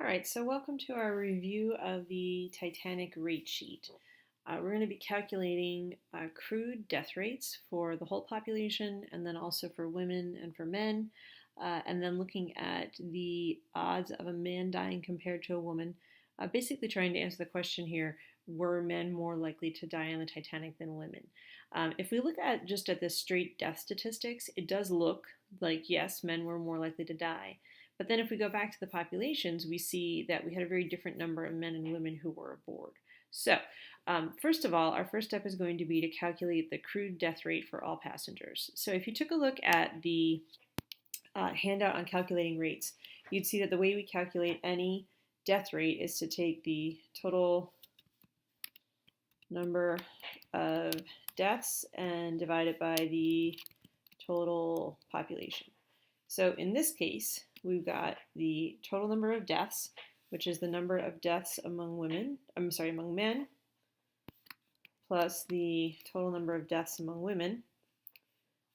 All right, so welcome to our review of the Titanic rate sheet. We're going to be calculating crude death rates for the whole population and then also for women and for men, and then looking at the odds of a man dying compared to a woman, basically trying to answer the question here, were men more likely to die on the Titanic than women? If we look at just at the straight death statistics, it does look like, yes, men were more likely to die. But then if we go back to the populations, we see that we had a very different number of men and women who were aboard. So, first of all, our first step is going to be to calculate the crude death rate for all passengers. So if you took a look at the handout on calculating rates, you'd see that the way we calculate any death rate is to take the total number of deaths and divide it by the total population. So in this case, we've got the total number of deaths, which is the number of deaths among men, plus the total number of deaths among women.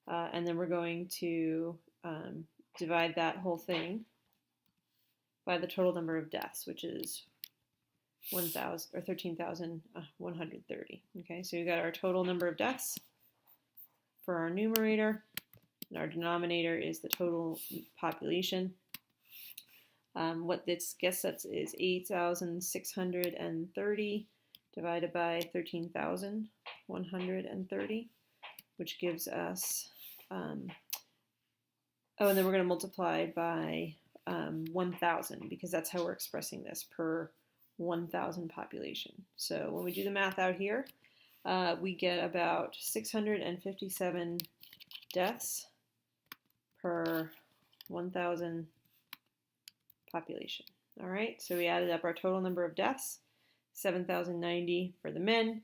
And then we're going to divide that whole thing by the total number of deaths, which is 13,130. Okay, so we've got our total number of deaths for our numerator, and our denominator is the total population. What this gets us is 8,630 divided by 13,130, which gives us, and then we're going to multiply by 1,000 because that's how we're expressing this per 1,000 population. So when we do the math out here, we get about 657 deaths per 1,000 population. All right, so we added up our total number of deaths, 7,090 for the men,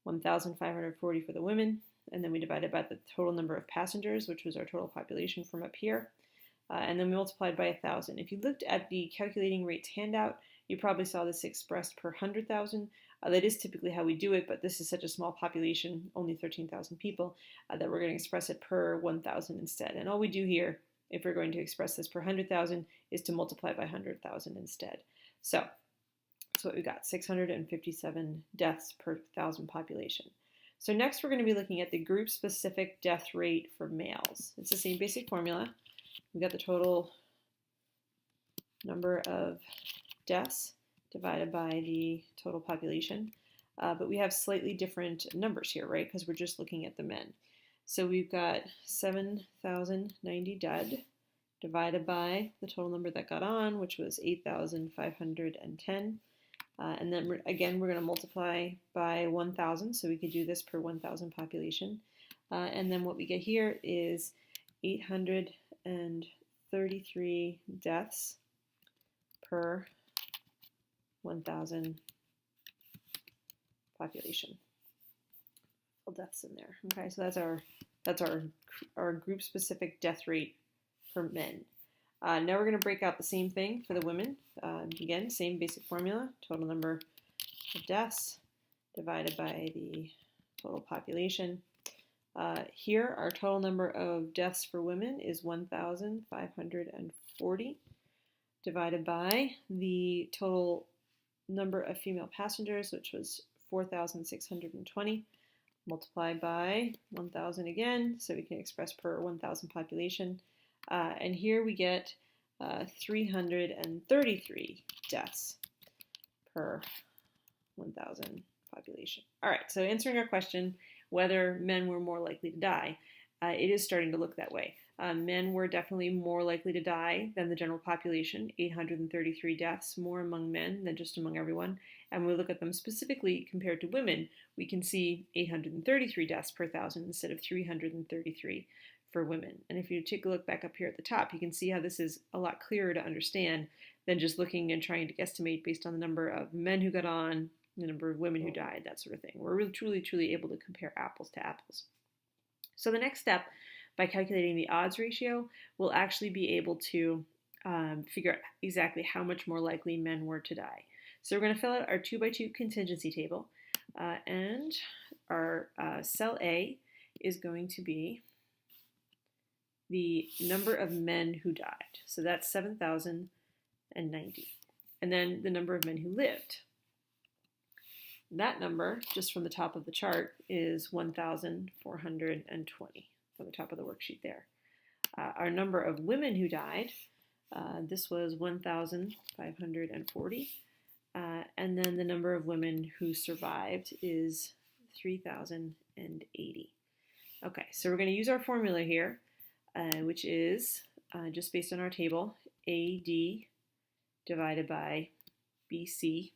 1,540 for the women, and then we divided by the total number of passengers, which was our total population from up here, and then we multiplied by 1,000. If you looked at the calculating rates handout, you probably saw this expressed per 100,000. That is typically how we do it, but this is such a small population, only 13,000 people, that we're going to express it per 1,000 instead. And all we do here, if we're going to express this per 100,000, is to multiply by 100,000 instead. So that's what we got, 657 deaths per 1,000 population. So next we're going to be looking at the group-specific death rate for males. It's the same basic formula. We've got the total number of deaths divided by the total population, but we have slightly different numbers here, right? Because we're just looking at the men. So we've got 7,090 dead divided by the total number that got on, which was 8,510. And then we're going to multiply by 1,000, so we could do this per 1,000 population. And then what we get here is 833 deaths per 1,000 population. Deaths in there. Okay, so that's our group specific death rate for men. Now we're going to break out the same thing for the women. Again, same basic formula, total number of deaths divided by the total population. Here our total number of deaths for women is 1,540 divided by the total number of female passengers, which was 4,620. Multiplied by 1,000 again, so we can express per 1,000 population. And here we get 333 deaths per 1,000 population. All right, so answering our question, whether men were more likely to die, it is starting to look that way. Men were definitely more likely to die than the general population, 833 deaths, more among men than just among everyone. And when we look at them specifically compared to women, we can see 833 deaths per 1,000 instead of 333 for women. And if you take a look back up here at the top, you can see how this is a lot clearer to understand than just looking and trying to guesstimate based on the number of men who got on, the number of women who died, that sort of thing. We're really truly able to compare apples to apples. So the next step, by calculating the odds ratio, we'll actually be able to figure out exactly how much more likely men were to die. So we're going to fill out our 2x2 contingency table, and our cell A is going to be the number of men who died. So that's 7,090. and then the number of men who lived. That number, just from the top of the chart, is 1,420 from the top of the worksheet there. Our number of women who died, this was 1,540. And then the number of women who survived is 3,080. Okay, so we're going to use our formula here, which is just based on our table, AD divided by BC.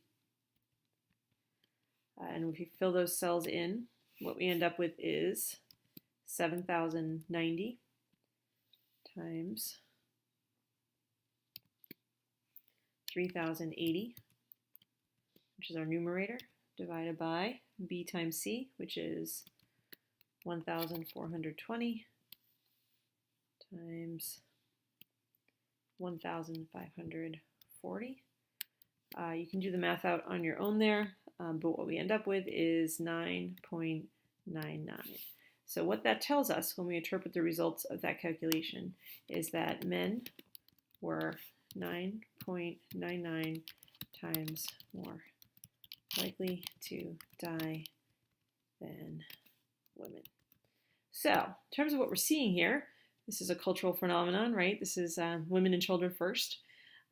And if you fill those cells in, what we end up with is 7,090 times 3,080, which is our numerator, divided by B times C, which is 1,420 times 1,540. You can do the math out on your own there, but what we end up with is 9.99. So what that tells us when we interpret the results of that calculation is that men were 9.99 times more likely to die than women. So, in terms of what we're seeing here, this is a cultural phenomenon, right? This is women and children first.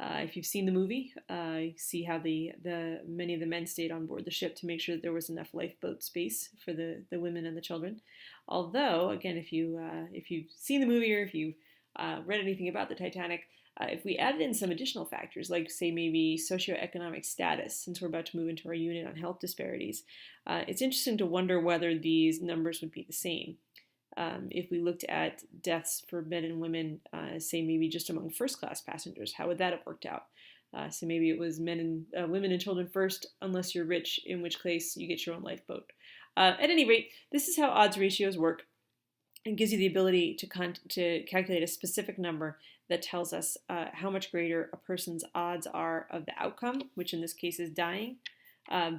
If you've seen the movie, you see how many of the men stayed on board the ship to make sure that there was enough lifeboat space for the women and the children. Although, again, if you've seen the movie or if you've read anything about the Titanic, if we added in some additional factors, like say maybe socioeconomic status, since we're about to move into our unit on health disparities, it's interesting to wonder whether these numbers would be the same. If we looked at deaths for men and women, say maybe just among first-class passengers, how would that have worked out? So maybe it was women and children first, unless you're rich, in which case you get your own lifeboat. At any rate, this is how odds ratios work. It gives you the ability to calculate a specific number that tells us how much greater a person's odds are of the outcome, which in this case is dying,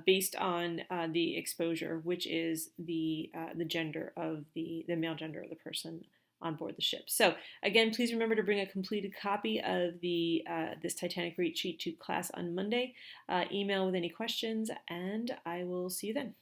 based on the exposure, which is the gender of the male gender of the person on board the ship. So again, please remember to bring a completed copy of this Titanic rate sheet to class on Monday. Email with any questions, and I will see you then.